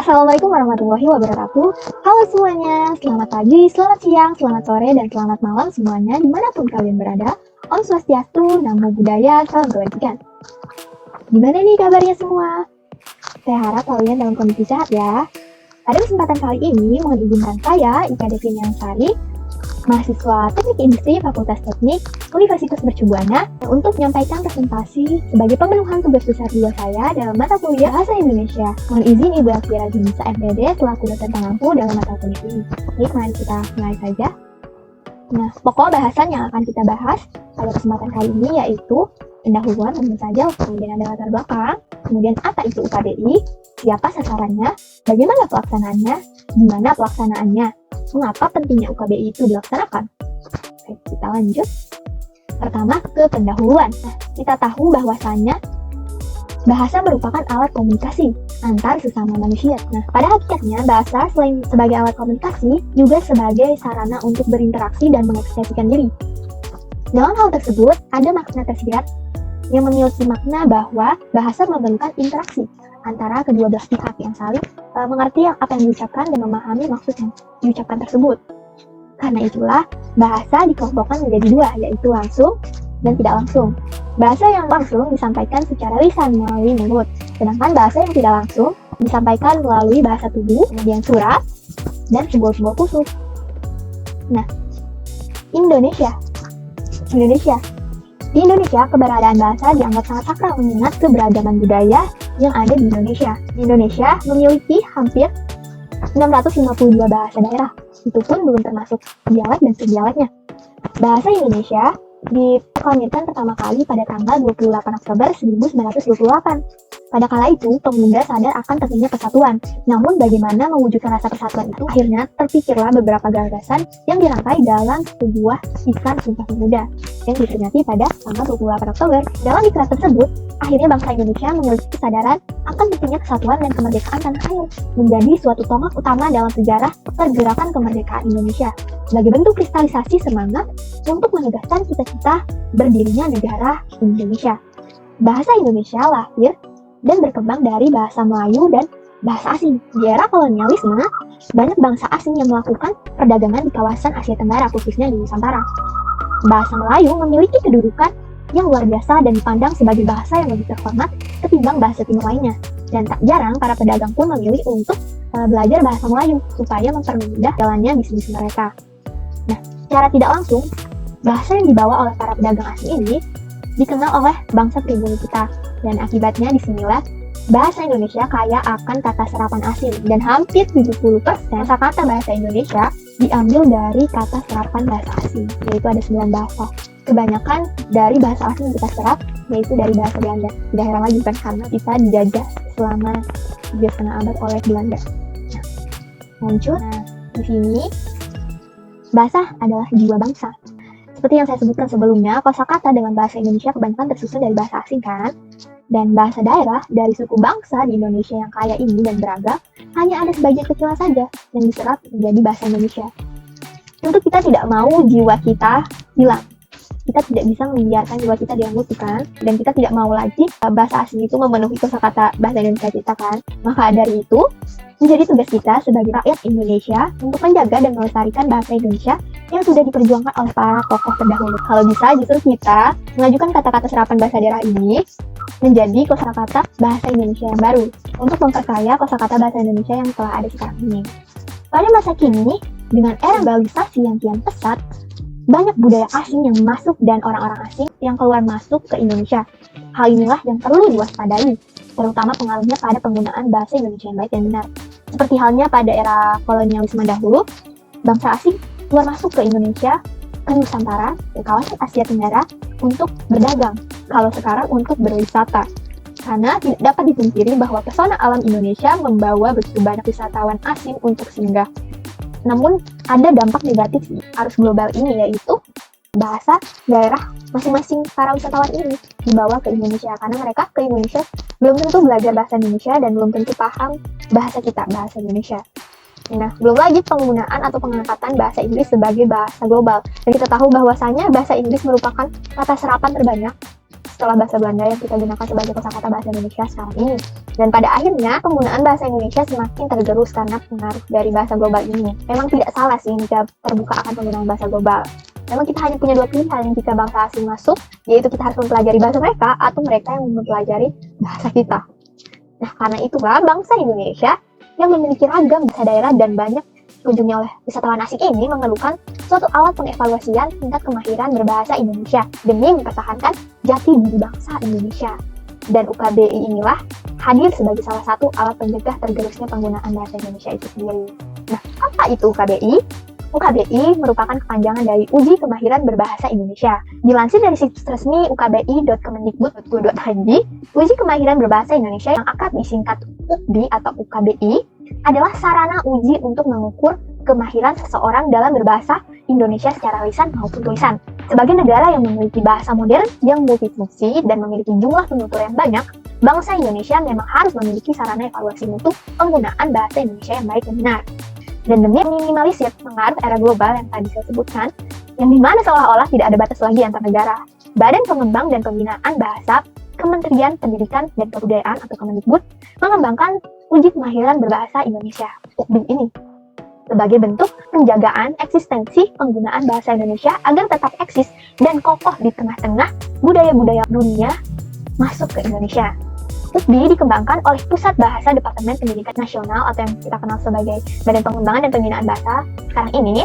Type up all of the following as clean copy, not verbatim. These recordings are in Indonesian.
Assalamualaikum warahmatullahi wabarakatuh. Halo semuanya, selamat pagi, selamat siang, selamat sore, dan selamat malam semuanya dimanapun kalian berada. Om Swastiastu, Namo Buddhaya, salam kebajikan. Gimana nih kabarnya semua? Saya harap kalian dalam kondisi sehat ya. Pada kesempatan kali ini, mohon izinkan saya, Ika Devin Yansari, mahasiswa Teknik Industri Fakultas Teknik Universitas Mercu Buana, untuk menyampaikan presentasi sebagai pemenuhan tugas besar 2 saya dalam mata kuliah Bahasa Indonesia. Mohon izin Ibu Elvira Junisa MPD selaku dosen pengampu dalam mata kuliah ini. Oke, mari kita mulai saja. Nah, pokok bahasan yang akan kita bahas pada kesempatan kali ini yaitu pendahuluan tentu saja, kemudian ada latar belakang, kemudian apa itu UKBI, siapa sasarannya, bagaimana pelaksanaannya, gimana pelaksanaannya, mengapa pentingnya UKBI itu dilaksanakan. Oke, kita lanjut. Pertama, ke pendahuluan. Nah, kita tahu bahwasannya bahasa merupakan alat komunikasi antar sesama manusia. Nah, pada hakikatnya bahasa selain sebagai alat komunikasi, juga sebagai sarana untuk berinteraksi dan mengekspresikan diri. Dalam hal tersebut, ada makna tersirat yang memiliki makna bahwa bahasa memerlukan interaksi antara kedua belah pihak yang saling mengerti apa yang diucapkan dan memahami maksud yang diucapkan tersebut. Karena itulah, bahasa dikelompokkan menjadi 2, yaitu langsung dan tidak langsung. Bahasa yang langsung disampaikan secara lisan melalui mulut, sedangkan bahasa yang tidak langsung disampaikan melalui bahasa tubuh, kemudian surat, dan simbol-simbol khusus. Nah, Indonesia. Di Indonesia, keberadaan bahasa dianggap sangat sakral mengingat keberagaman budaya yang ada di Indonesia. Di Indonesia memiliki hampir 652 bahasa daerah. Itu pun belum termasuk dialek dan subdialeknya. Bahasa Indonesia diproklamirkan pertama kali pada tanggal 28 Oktober 1928. Pada kala itu, pemuda sadar akan pentingnya persatuan. Namun bagaimana mewujudkan rasa persatuan itu? Akhirnya terpikirlah beberapa gagasan yang dirangkai dalam sebuah iklan Sumpah Pemuda yang diperingati pada tanggal 28 Oktober. Dalam iklan tersebut, akhirnya bangsa Indonesia memiliki kesadaran akan pentingnya kesatuan dan kemerdekaan tanah air, menjadi suatu tonggak utama dalam sejarah pergerakan kemerdekaan Indonesia sebagai bentuk kristalisasi semangat untuk menegaskan cita-cita berdirinya negara Indonesia. Bahasa Indonesia lahir dan berkembang dari bahasa Melayu dan bahasa asing. Di era kolonialisme, banyak bangsa asing yang melakukan perdagangan di kawasan Asia Tenggara, khususnya di Nusantara. Bahasa Melayu memiliki kedudukan yang luar biasa dan dipandang sebagai bahasa yang lebih terhormat ketimbang bahasa timur lainnya. Dan tak jarang para pedagang pun memilih untuk belajar bahasa Melayu supaya mempermudah jalannya bisnis mereka. Nah, secara tidak langsung, bahasa yang dibawa oleh para pedagang asing ini dikenal oleh bangsa pribumi kita. Dan akibatnya disinilah bahasa Indonesia kaya akan kata serapan asing, dan hampir 70% kata bahasa Indonesia diambil dari kata serapan bahasa asing, yaitu ada 9 bahasa. Kebanyakan dari bahasa asing yang kita serap yaitu dari bahasa Belanda. Tidak heran lagi kan, karena kita dijajah selama 3,5 abad oleh Belanda. Nah, lanjut. Di sini bahasa adalah jiwa bangsa. Seperti yang saya sebutkan sebelumnya, kosakata dalam bahasa Indonesia kebanyakan tersusun dari bahasa asing kan? Dan bahasa daerah dari suku bangsa di Indonesia yang kaya ini dan beragam, hanya ada sebagian kecil saja yang diserap menjadi bahasa Indonesia. Tentu kita tidak mau jiwa kita hilang. Kita tidak bisa membiarkan jiwa kita direnggut kan? Dan kita tidak mau lagi bahasa asing itu memenuhi kosakata bahasa Indonesia kita kan? Maka dari itu, menjadi tugas kita sebagai rakyat Indonesia untuk menjaga dan melestarikan bahasa Indonesia yang sudah diperjuangkan oleh para tokoh terdahulu. Kalau bisa, justru kita mengajukan kata-kata serapan bahasa daerah ini menjadi kosakata bahasa Indonesia yang baru untuk memperkaya kosakata bahasa Indonesia yang telah ada sekarang ini. Pada masa kini, dengan era globalisasi yang kian pesat, banyak budaya asing yang masuk dan orang-orang asing yang keluar masuk ke Indonesia. Hal inilah yang perlu diwaspadai, terutama pengaruhnya pada penggunaan bahasa Indonesia yang baik dan benar. Seperti halnya pada era kolonialisme dahulu, bangsa asing keluar masuk ke Indonesia, ke Nusantara, ke kawasan Asia Tenggara untuk berdagang. Kalau sekarang untuk berwisata. Karena tidak dapat dipungkiri bahwa pesona alam Indonesia membawa begitu banyak wisatawan asing untuk singgah. Namun ada dampak negatif arus global ini, yaitu bahasa daerah masing-masing para wisatawan ini dibawa ke Indonesia, karena mereka ke Indonesia belum tentu belajar bahasa Indonesia dan belum tentu paham bahasa kita, bahasa Indonesia. Nah, belum lagi penggunaan atau pengangkatan bahasa Inggris sebagai bahasa global. Dan kita tahu bahwasanya bahasa Inggris merupakan kata serapan terbanyak setelah bahasa Belanda yang kita gunakan sebagai kosakata bahasa Indonesia sekarang ini. Dan pada akhirnya, penggunaan bahasa Indonesia semakin tergerus karena pengaruh dari bahasa global ini. Memang tidak salah sih jika terbuka akan penggunaan bahasa global. Memang kita hanya punya dua pilihan jika bangsa asing masuk, yaitu kita harus mempelajari bahasa mereka atau mereka yang mempelajari bahasa kita. Nah, karena itulah bangsa Indonesia yang memiliki ragam bahasa daerah dan banyak dikunjungi oleh wisatawan asing ini memerlukan suatu alat pengevaluasian tingkat kemahiran berbahasa Indonesia demi mempertahankan jati diri bangsa Indonesia. Dan UKBI inilah hadir sebagai salah satu alat pencegah tergerusnya penggunaan bahasa Indonesia itu sendiri. Nah, apa itu UKBI? UKBI merupakan kepanjangan dari Uji Kemahiran Berbahasa Indonesia. Dilansir dari situs resmi ukbi.kemendikbud.go.id, Uji Kemahiran Berbahasa Indonesia yang akrab disingkat UKBI atau UKBI adalah sarana uji untuk mengukur kemahiran seseorang dalam berbahasa Indonesia secara lisan maupun tulisan. Sebagai negara yang memiliki bahasa modern yang multifungsi dan memiliki jumlah penutur yang banyak, bangsa Indonesia memang harus memiliki sarana evaluasi mutu penggunaan bahasa Indonesia yang baik dan benar. Dan demi meminimalisir pengaruh era global yang tadi saya sebutkan, yang dimana seolah-olah tidak ada batas lagi antar negara, Badan Pengembang dan Pembinaan Bahasa Kementerian Pendidikan dan Kebudayaan atau Kemendikbud mengembangkan Uji Kemahiran Berbahasa Indonesia (UKBI) ini sebagai bentuk penjagaan eksistensi penggunaan bahasa Indonesia agar tetap eksis dan kokoh di tengah-tengah budaya-budaya dunia masuk ke Indonesia. UKBI dikembangkan oleh Pusat Bahasa Departemen Pendidikan Nasional atau yang kita kenal sebagai Badan Pengembangan dan Pembinaan Bahasa sekarang ini,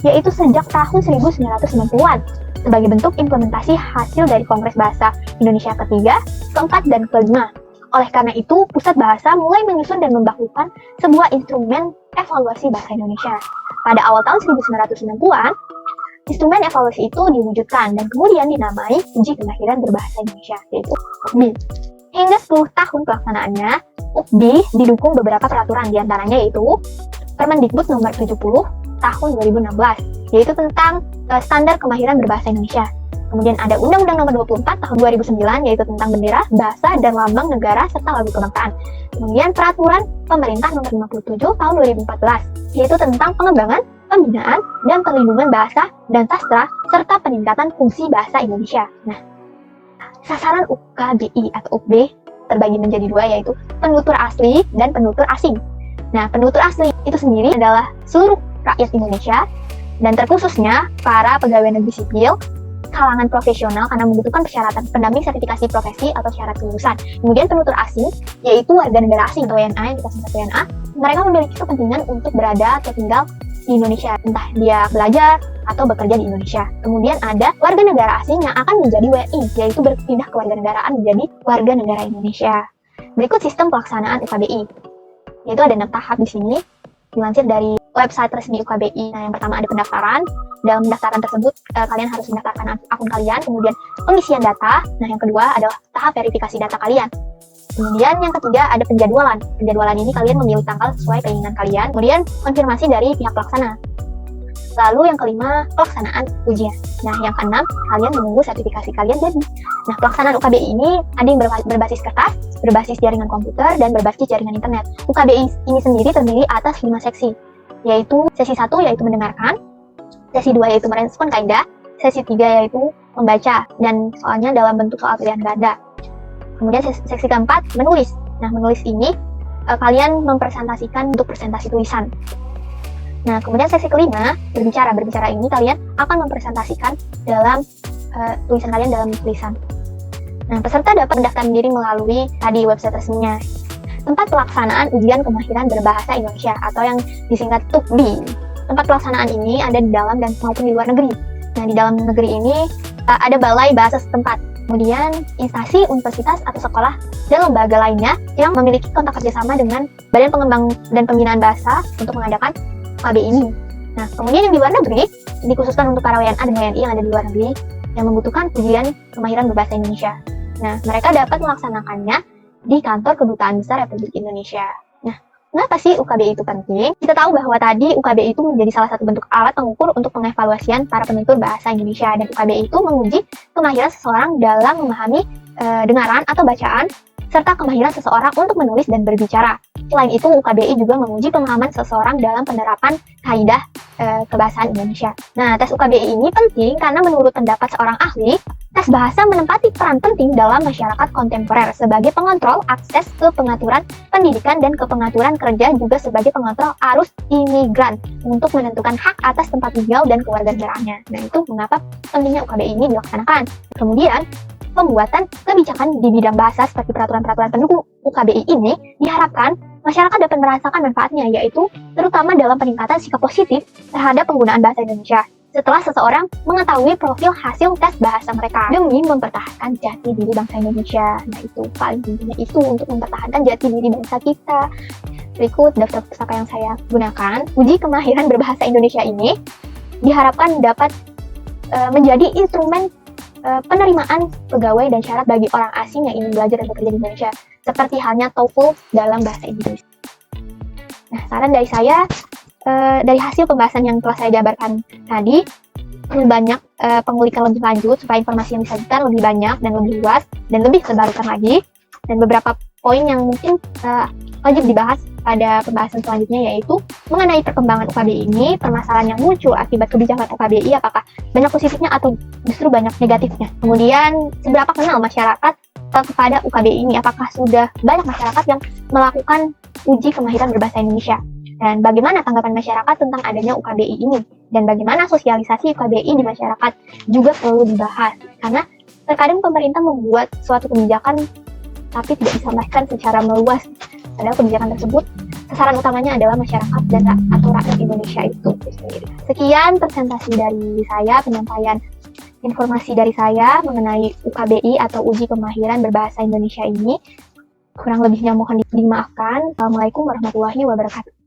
yaitu sejak tahun 1990-an sebagai bentuk implementasi hasil dari Kongres Bahasa Indonesia ketiga, keempat, dan kelima. Oleh karena itu, Pusat Bahasa mulai menyusun dan membakukan sebuah instrumen evaluasi bahasa Indonesia. Pada awal tahun 1990-an, instrumen evaluasi itu diwujudkan dan kemudian dinamai Uji Kemahiran Berbahasa Indonesia, yaitu UKBI. Hingga 10 tahun pelaksanaannya, UKBI didukung beberapa peraturan, diantaranya yaitu Permendikbud nomor 70 tahun 2016, yaitu tentang standar kemahiran berbahasa Indonesia. Kemudian ada Undang-Undang nomor 24 tahun 2009, yaitu tentang bendera, bahasa, dan lambang negara, serta lagu kebangsaan. Kemudian Peraturan Pemerintah nomor 57 tahun 2014, yaitu tentang pengembangan, pembinaan, dan perlindungan bahasa dan sastra, serta peningkatan fungsi bahasa Indonesia. Nah, sasaran UKBI atau UKB terbagi menjadi dua, yaitu penutur asli dan penutur asing. Nah, penutur asli itu sendiri adalah seluruh rakyat Indonesia dan terkhususnya para pegawai negeri sipil, kalangan profesional karena membutuhkan persyaratan pendamping sertifikasi profesi atau syarat kelulusan. Kemudian penutur asing, yaitu warga negara asing atau WNA yang kita sebut WNA, mereka memiliki kepentingan untuk berada atau tinggal di Indonesia, entah dia belajar atau bekerja di Indonesia. Kemudian ada warga negara asing yang akan menjadi WNI, yaitu berpindah ke warga negaraan menjadi warga negara Indonesia. Berikut sistem pelaksanaan UKBI, yaitu ada 6 tahap di sini, dilansir dari website resmi UKBI. Nah, yang pertama ada pendaftaran. Dalam pendaftaran tersebut, kalian harus mendaftarkan akun kalian, kemudian pengisian data. Nah, yang kedua adalah tahap verifikasi data kalian. Kemudian yang ketiga ada penjadwalan. Penjadwalan ini kalian memilih tanggal sesuai keinginan kalian. Kemudian konfirmasi dari pihak pelaksana. Lalu yang kelima, pelaksanaan ujian. Nah, yang keenam, kalian menunggu sertifikasi kalian jadi. Nah, pelaksanaan UKBI ini ada yang berbasis kertas, berbasis jaringan komputer, dan berbasis jaringan internet. UKBI ini sendiri terdiri atas 5 seksi, yaitu sesi 1 yaitu mendengarkan, sesi 2 yaitu merespon kaidah, sesi 3 yaitu membaca, dan soalnya dalam bentuk soal pilihan ganda. Kemudian seksi keempat, menulis. Nah, menulis ini kalian mempresentasikan untuk presentasi tulisan. Nah, kemudian seksi kelima, berbicara. Berbicara ini kalian akan mempresentasikan dalam tulisan kalian dalam tulisan. Nah, peserta dapat mendaftarkan diri melalui tadi website resminya. Tempat pelaksanaan ujian kemahiran berbahasa Indonesia atau yang disingkat UKBI. Tempat pelaksanaan ini ada di dalam dan maupun di luar negeri. Nah, di dalam negeri ini ada balai bahasa setempat. Kemudian instansi, universitas, atau sekolah dan lembaga lainnya yang memiliki kontak kerjasama dengan Badan Pengembang dan Pembinaan Bahasa untuk mengadakan UKBI ini. Nah, kemudian yang di luar negeri, dikhususkan untuk para WNA dan WNI yang ada di luar negeri yang membutuhkan ujian kemahiran berbahasa Indonesia. Nah, mereka dapat melaksanakannya di kantor Kedutaan Besar Republik Indonesia. Nah, kenapa sih UKBI itu penting? Kita tahu bahwa tadi UKBI itu menjadi salah satu bentuk alat pengukur untuk pengevaluasian para penutur bahasa Indonesia, dan UKBI itu menguji kemahiran seseorang dalam memahami dengaran atau bacaan serta kemahiran seseorang untuk menulis dan berbicara. Selain itu, UKBI juga menguji pemahaman seseorang dalam penerapan kaidah kebahasaan Indonesia. Nah, tes UKBI ini penting karena menurut pendapat seorang ahli, tes bahasa menempati peran penting dalam masyarakat kontemporer sebagai pengontrol akses ke pengaturan pendidikan dan ke pengaturan kerja, juga sebagai pengontrol arus imigran untuk menentukan hak atas tempat tinggal dan kewarganegaraannya. Nah, itu mengapa pentingnya UKBI ini dilaksanakan. Kemudian, pembuatan kebijakan di bidang bahasa seperti peraturan-peraturan pendukung UKBI ini diharapkan masyarakat dapat merasakan manfaatnya, yaitu terutama dalam peningkatan sikap positif terhadap penggunaan bahasa Indonesia setelah seseorang mengetahui profil hasil tes bahasa mereka demi mempertahankan jati diri bangsa Indonesia. Nah, itu paling intinya itu untuk mempertahankan jati diri bangsa kita. Berikut daftar pustaka yang saya gunakan. Uji kemahiran berbahasa Indonesia ini diharapkan dapat menjadi instrumen penerimaan pegawai dan syarat bagi orang asing yang ingin belajar dan bekerja di Indonesia, seperti halnya TOEFL dalam bahasa Inggris. Nah, saran dari saya, dari hasil pembahasan yang telah saya jabarkan tadi, perlu banyak pengulikan lebih lanjut supaya informasi yang disajikan lebih banyak dan lebih luas dan lebih terbarukan lagi. Dan beberapa poin yang mungkin wajib dibahas pada pembahasan selanjutnya, yaitu mengenai perkembangan UKBI ini, permasalahan yang muncul akibat kebijakan UKBI, apakah banyak positifnya atau justru banyak negatifnya. Kemudian, seberapa kenal masyarakat kepada UKBI ini, apakah sudah banyak masyarakat yang melakukan uji kemahiran berbahasa Indonesia, dan bagaimana tanggapan masyarakat tentang adanya UKBI ini, dan bagaimana sosialisasi UKBI di masyarakat juga perlu dibahas, karena terkadang pemerintah membuat suatu kebijakan tapi tidak disampaikan secara meluas. Padahal kebijakan tersebut sasaran utamanya adalah masyarakat dan atau rakyat Indonesia itu sendiri. Sekian presentasi dari saya, penyampaian informasi dari saya mengenai UKBI atau uji kemahiran berbahasa Indonesia ini. Kurang lebihnya mohon dimaafkan. Assalamualaikum warahmatullahi wabarakatuh.